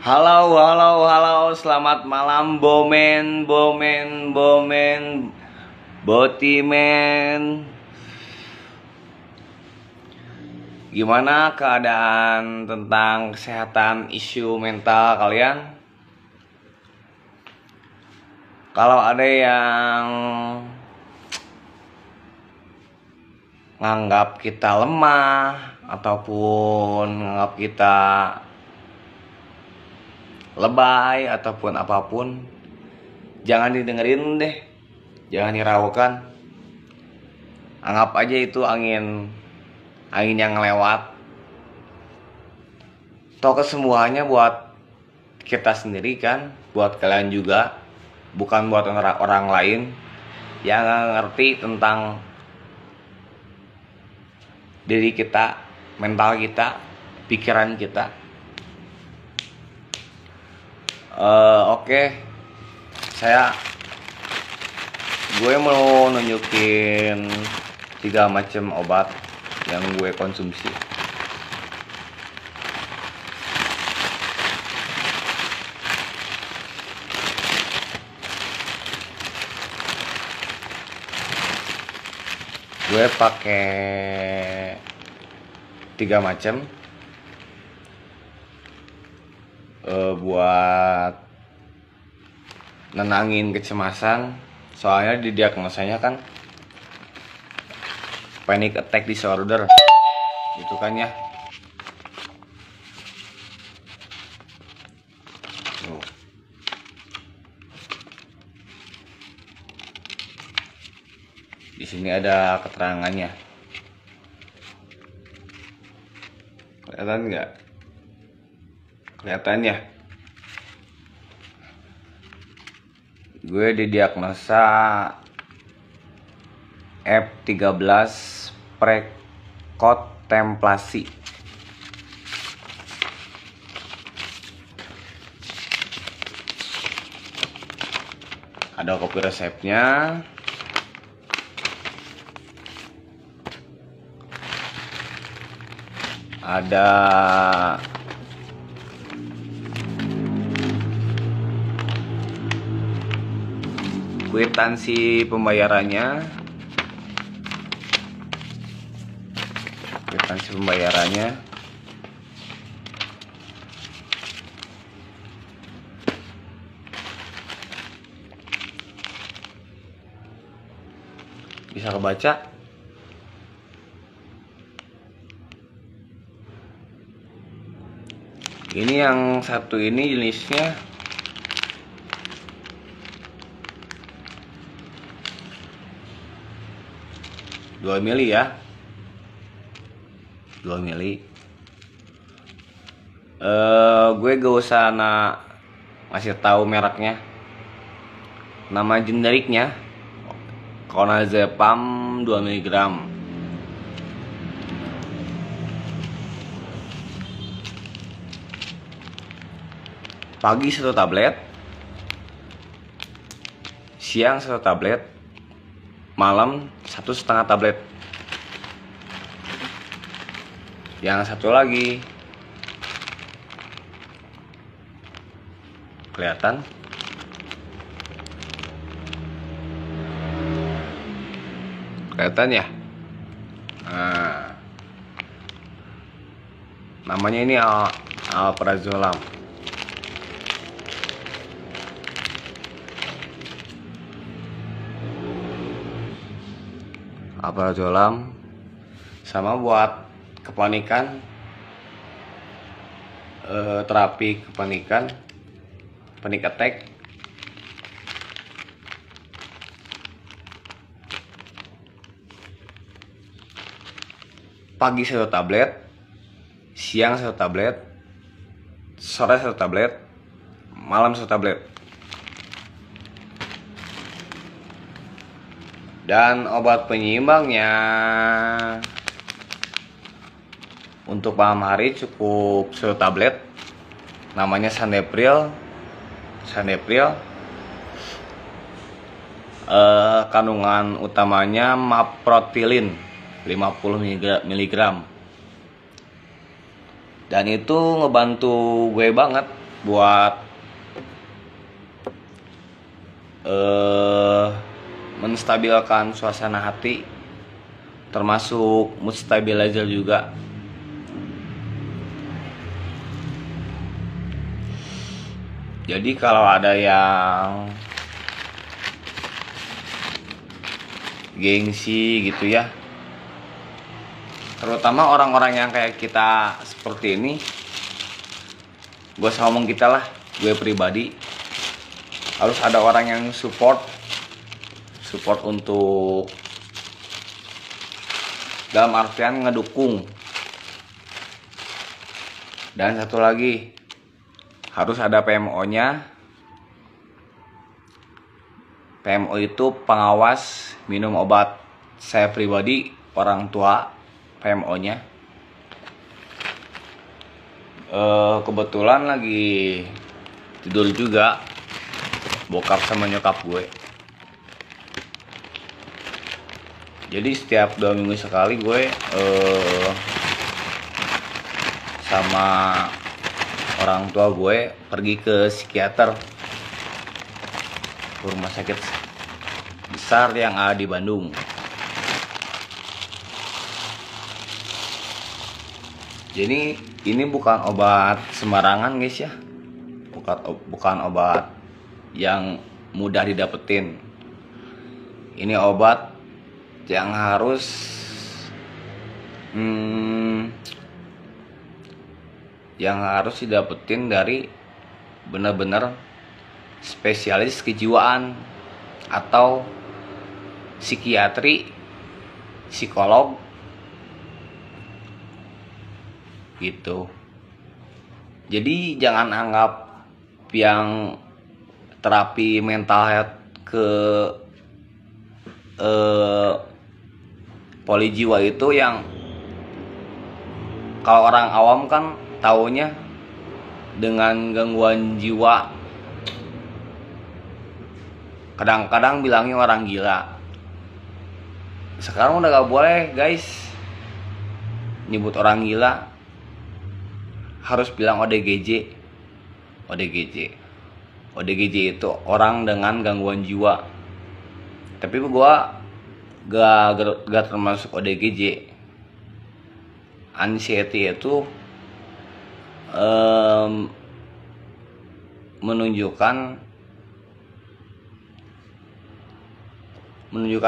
Halo, halo, halo, selamat malam Bomen, Botimen. Gimana keadaan tentang kesehatan isu mental kalian? Kalau ada yang nganggap kita lemah ataupun nganggap kita lebay ataupun apapun, jangan didengerin deh, jangan hiraukan. Anggap aja itu angin yang lewat. Toh kesemuanya buat kita sendiri kan, buat kalian juga, bukan buat orang lain yang nggak ngerti tentang diri kita, mental kita, pikiran kita. Oke. Gue mau nunjukin 3 macam obat yang gue konsumsi. Gue pakai 3 macam buat nenangin kecemasan. Soalnya di diagnosanya kan panic attack disorder gitu kan ya. Di sini ada keterangannya. Kelihatan nggak? Kelihatan ya? Gue didiagnosa F13 prekontemplasi. Ada kopi resepnya. Ada kwitansi pembayarannya. Bisa kebaca. Ini yang satu ini jenisnya dua mili ya, 2 mili. Gue gak usah ngasih tahu mereknya, nama generiknya Clonazepam 2 mg. Pagi 1 tablet, siang 1 tablet, malam 1,5 tablet. Yang satu lagi kelihatan? Kelihatan ya? Nah, namanya ini alprazolam. Alprazolam sama buat kepanikan, terapi kepanikan, panic attack. Pagi 1 tablet, siang 1 tablet, sore 1 tablet, malam 1 tablet. Dan obat penyeimbangnya untuk malam hari cukup 1 tablet, namanya Sandepril. Kandungan utamanya maprotilin 50 mg. Dan itu ngebantu gue banget buat menstabilkan suasana hati, termasuk mood stabilizer juga. Jadi kalau ada yang gengsi gitu ya, terutama orang-orang yang kayak kita seperti ini, gue ngomong kita lah, gue pribadi harus ada orang yang support untuk, dalam artian ngedukung. Dan satu lagi, harus ada PMO-nya. PMO itu pengawas minum obat. Saya pribadi orang tua PMO-nya. Kebetulan lagi tidur juga bokap sama nyokap gue. Jadi setiap 2 minggu sekali gue sama orang tua gue pergi ke psikiater, ke rumah sakit besar yang ada di Bandung. Jadi ini bukan obat sembarangan guys ya, bukan obat yang mudah didapetin. Ini obat yang harus didapetin dari benar-benar spesialis kejiwaan atau psikiatri, psikolog gitu. Jadi jangan anggap yang terapi mental health ke poli jiwa itu yang kalau orang awam kan taunya dengan gangguan jiwa, kadang-kadang bilangnya orang gila. Sekarang udah gak boleh guys nyebut orang gila, harus bilang ODGJ. ODGJ itu orang dengan gangguan jiwa. Tapi gua gak termasuk ODGJ. Anxiety itu menunjukkan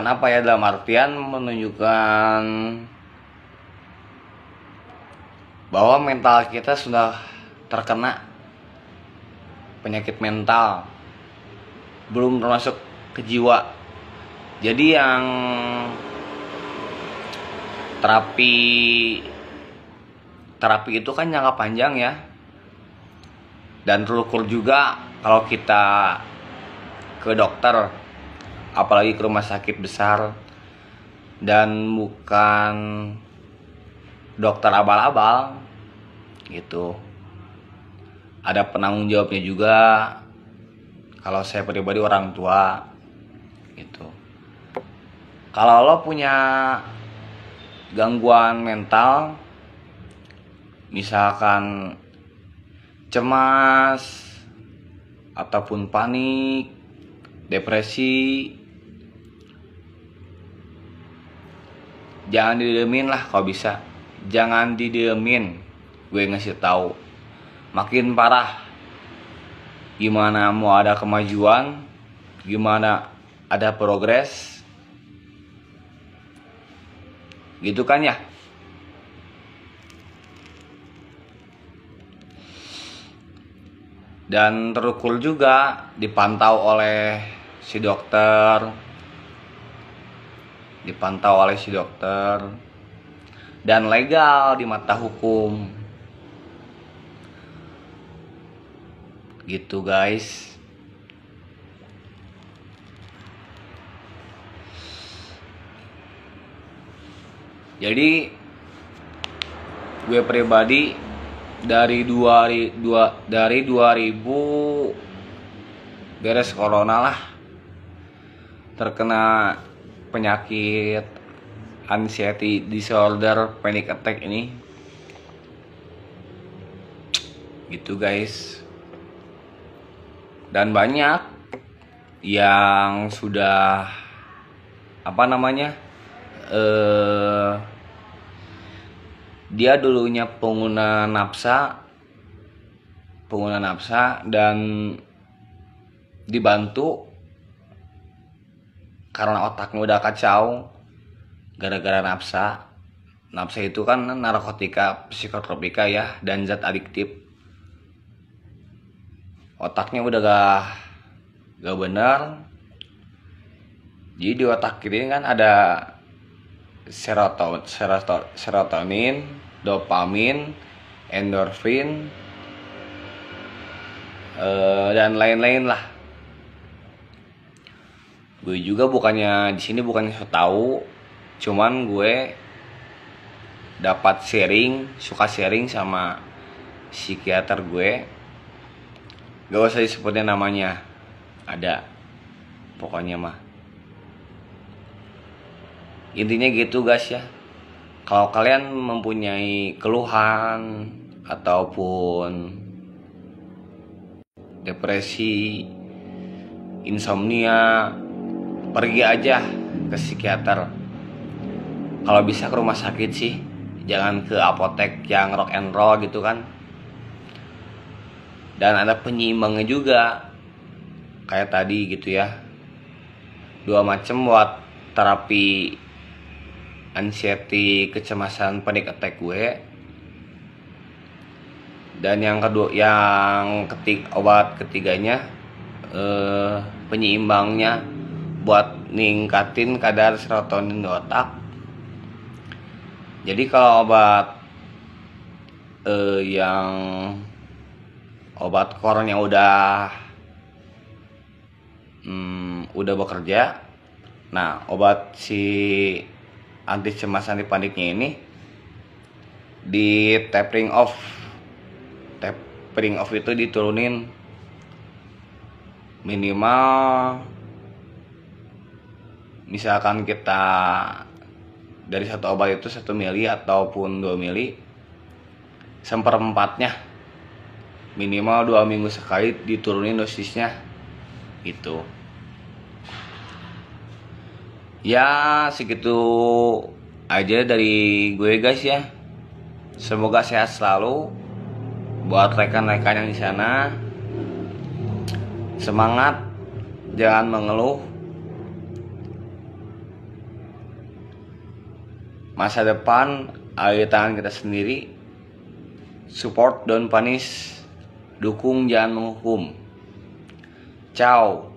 apa ya, dalam artian menunjukkan bahwa mental kita sudah terkena penyakit mental, belum termasuk ke jiwa. Jadi yang terapi itu kan jangka panjang ya, dan terukur juga kalau kita ke dokter, apalagi ke rumah sakit besar dan bukan dokter abal-abal gitu. Ada penanggung jawabnya juga. Kalau saya pribadi orang tua gitu. Kalau lo punya gangguan mental, misalkan cemas ataupun panik, depresi, jangan didiemin lah kalau bisa. Jangan didiemin. Gue ngasih tahu, makin parah. Gimana mau ada kemajuan, gimana ada progres, gitu kan ya. Dan terukur juga, dipantau oleh si dokter, dan legal di mata hukum gitu guys. Jadi gue pribadi dari 2000 beres corona lah, terkena penyakit anxiety disorder, panic attack ini gitu guys. Dan banyak yang sudah dia dulunya pengguna nafsa dan dibantu karena otaknya udah kacau gara-gara nafsa itu kan narkotika psikotropika ya, dan zat adiktif. Otaknya udah gak benar. Jadi di otak kiri kan ada serotonin, dopamin, endorfin, dan lain-lain lah. Gue juga bukannya so tahu, cuman gue dapat suka sharing sama psikiater gue. Gak usah disebutin namanya, ada pokoknya mah. Intinya gitu guys ya. Kalau kalian mempunyai keluhan ataupun depresi, insomnia, pergi aja ke psikiater. Kalau bisa ke rumah sakit sih, jangan ke apotek yang rock and roll gitu kan. Dan ada penyeimbangnya juga, kayak tadi gitu ya. 2 macam buat terapi anxiety, kecemasan, panic attack gue. Dan obat ketiganya penyeimbangnya buat ningkatin kadar serotonin di otak. Jadi kalau obat koron yang udah bekerja, nah obat si anti cemas anti paniknya ini di tapering off itu diturunin minimal, misalkan kita dari satu obat itu 1 mili ataupun 2 mili, 1/4-nya minimal 2 minggu sekali diturunin dosisnya gitu. Ya segitu aja dari gue guys ya. Semoga sehat selalu buat rekan-rekan yang di sana. Semangat, jangan mengeluh. Masa depan ada di tangan kita sendiri. Support, don't punish. Dukung, jangan menghukum. Ciao.